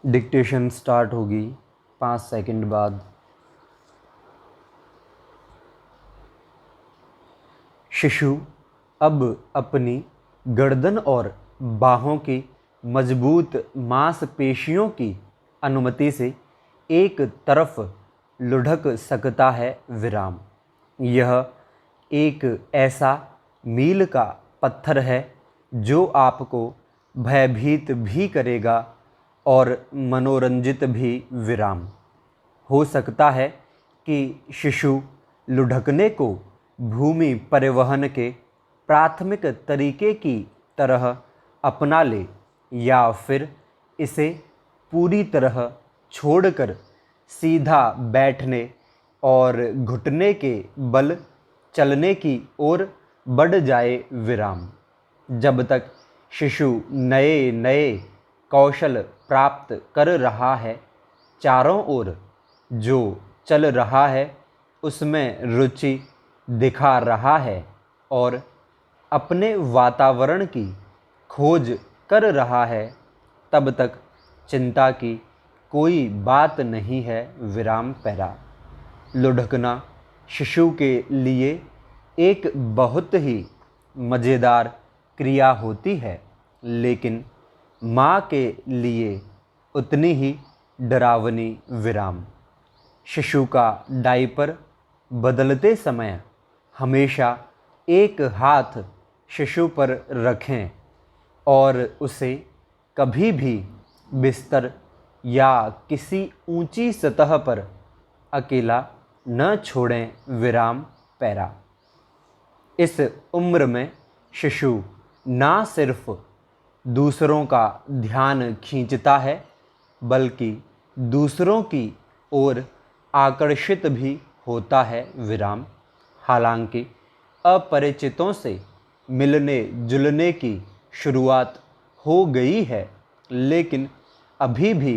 Dictation start होगी 5 second बाद। शिशु अब अपनी गर्दन और बाहों की मजबूत मांसपेशियों की अनुमति से एक तरफ लुढ़क सकता है। विराम। यह एक ऐसा मील का पत्थर है जो आपको भयभीत भी करेगा और मनोरंजित भी। विराम। हो सकता है कि शिशु लुढ़कने को भूमि परिवहन के प्राथमिक तरीके की तरह अपना ले या फिर इसे पूरी तरह छोड़कर सीधा बैठने और घुटने के बल चलने की ओर बढ़ जाए। विराम। जब तक शिशु नए नए कौशल प्राप्त कर रहा है, चारों ओर जो चल रहा है उसमें रुचि दिखा रहा है और अपने वातावरण की खोज कर रहा है, तब तक चिंता की कोई बात नहीं है। विराम पैरा। लुढ़कना शिशु के लिए एक बहुत ही मज़ेदार क्रिया होती है, लेकिन माँ के लिए उतनी ही डरावनी। विराम। शिशु का डायपर बदलते समय हमेशा एक हाथ शिशु पर रखें और उसे कभी भी बिस्तर या किसी ऊंची सतह पर अकेला न छोड़ें। विराम पैरा। इस उम्र में शिशु ना सिर्फ दूसरों का ध्यान खींचता है, बल्कि दूसरों की ओर आकर्षित भी होता है। विराम। हालांकि अपरिचितों से मिलने जुलने की शुरुआत हो गई है, लेकिन अभी भी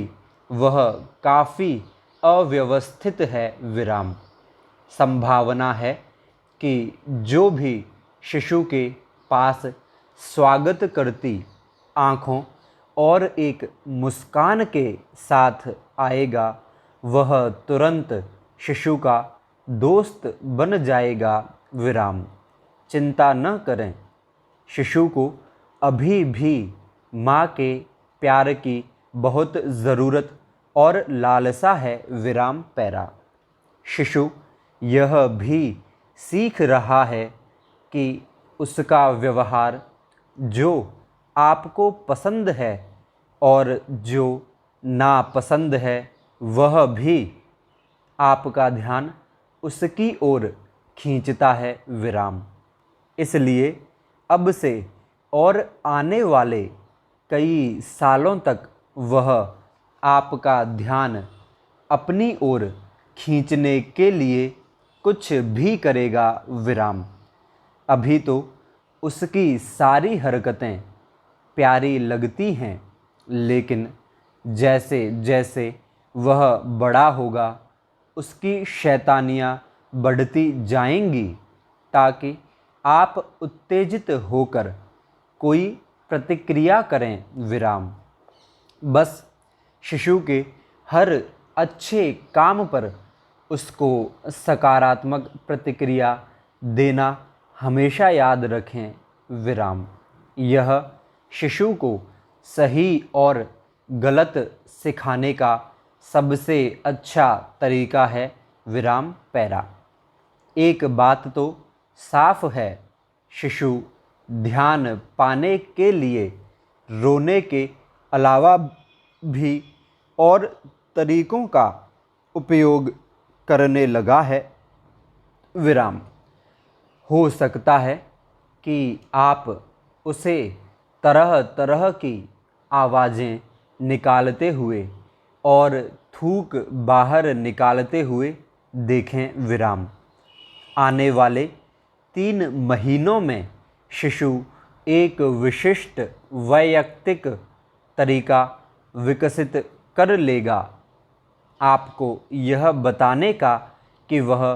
वह काफ़ी अव्यवस्थित है। विराम। संभावना है कि जो भी शिशु के पास स्वागत करती आँखों और एक मुस्कान के साथ आएगा, वह तुरंत शिशु का दोस्त बन जाएगा। विराम। चिंता न करें, शिशु को अभी भी माँ के प्यार की बहुत ज़रूरत और लालसा है। विराम पैरा। शिशु यह भी सीख रहा है कि उसका व्यवहार जो आपको पसंद है और जो नापसंद है, वह भी आपका ध्यान उसकी ओर खींचता है। विराम। इसलिए अब से और आने वाले कई सालों तक वह आपका ध्यान अपनी ओर खींचने के लिए कुछ भी करेगा। विराम। अभी तो उसकी सारी हरकतें प्यारी लगती हैं, लेकिन जैसे जैसे वह बड़ा होगा उसकी शैतानियाँ बढ़ती जाएंगी, ताकि आप उत्तेजित होकर कोई प्रतिक्रिया करें। विराम। बस शिशु के हर अच्छे काम पर उसको सकारात्मक प्रतिक्रिया देना हमेशा याद रखें। विराम। यह शिशु को सही और गलत सिखाने का सबसे अच्छा तरीका है। विराम पैरा। एक बात तो साफ है, शिशु ध्यान पाने के लिए रोने के अलावा भी और तरीकों का उपयोग करने लगा है। विराम। हो सकता है कि आप उसे तरह तरह की आवाज़ें निकालते हुए और थूक बाहर निकालते हुए देखें। विराम। आने वाले 3 महीनों में शिशु एक विशिष्ट वैयक्तिक तरीका विकसित कर लेगा, आपको यह बताने का कि वह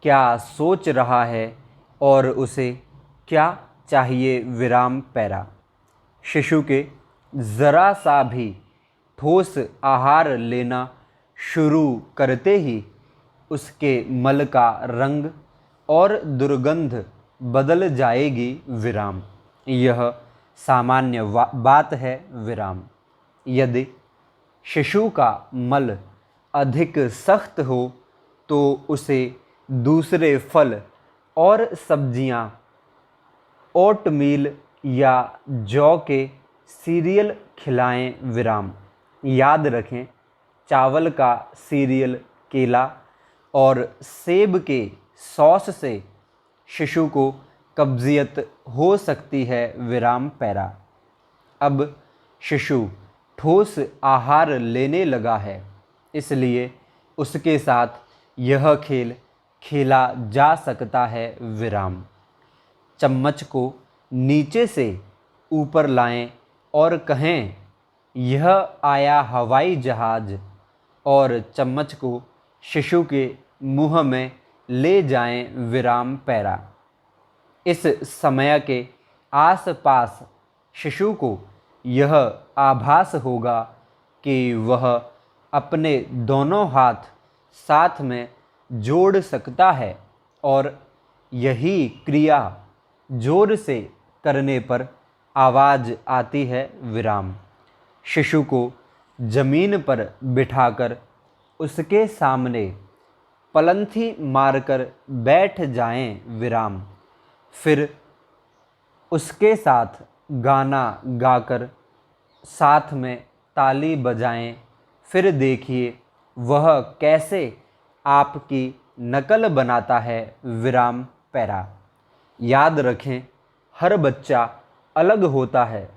क्या सोच रहा है और उसे क्या चाहिए। विराम पैरा। शिशु के ज़रा सा भी ठोस आहार लेना शुरू करते ही उसके मल का रंग और दुर्गंध बदल जाएगी। विराम। यह सामान्य बात है। विराम। यदि शिशु का मल अधिक सख्त हो तो उसे दूसरे फल और सब्जियां, ओटमील या जौ के सीरियल खिलाएं। विराम। याद रखें, चावल का सीरियल, केला और सेब के सॉस से शिशु को कब्जियत हो सकती है। विराम पैरा। अब शिशु ठोस आहार लेने लगा है, इसलिए उसके साथ यह खेल खेला जा सकता है। विराम। चम्मच को नीचे से ऊपर लाएं और कहें, यह आया हवाई जहाज, और चम्मच को शिशु के मुंह में ले जाएं। विराम पैरा। इस समय के आसपास शिशु को यह आभास होगा कि वह अपने दोनों हाथ साथ में जोड़ सकता है, और यही क्रिया जोर से करने पर आवाज़ आती है। विराम। शिशु को जमीन पर बिठाकर उसके सामने पलंथी मारकर बैठ जाएं। विराम। फिर उसके साथ गाना गाकर साथ में ताली बजाएं। फिर देखिए वह कैसे आपकी नकल बनाता है। विराम पैरा। याद रखें, हर बच्चा अलग होता है,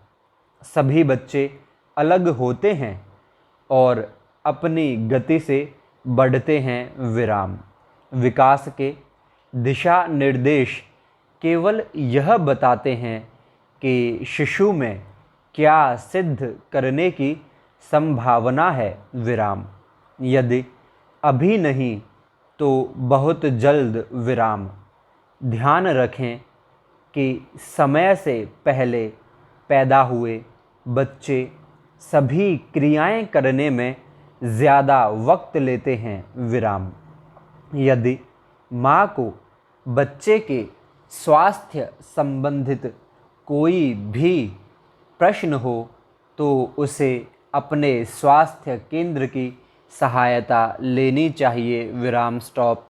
सभी बच्चे अलग होते हैं और अपनी गति से बढ़ते हैं। विराम। विकास के दिशा निर्देश केवल यह बताते हैं कि शिशु में क्या सिद्ध करने की संभावना है। विराम। यदि अभी नहीं तो बहुत जल्द। विराम। ध्यान रखें कि समय से पहले पैदा हुए बच्चे सभी क्रियाएं करने में ज़्यादा वक्त लेते हैं। विराम। यदि माँ को बच्चे के स्वास्थ्य संबंधित कोई भी प्रश्न हो तो उसे अपने स्वास्थ्य केंद्र की सहायता लेनी चाहिए। विराम स्टॉप।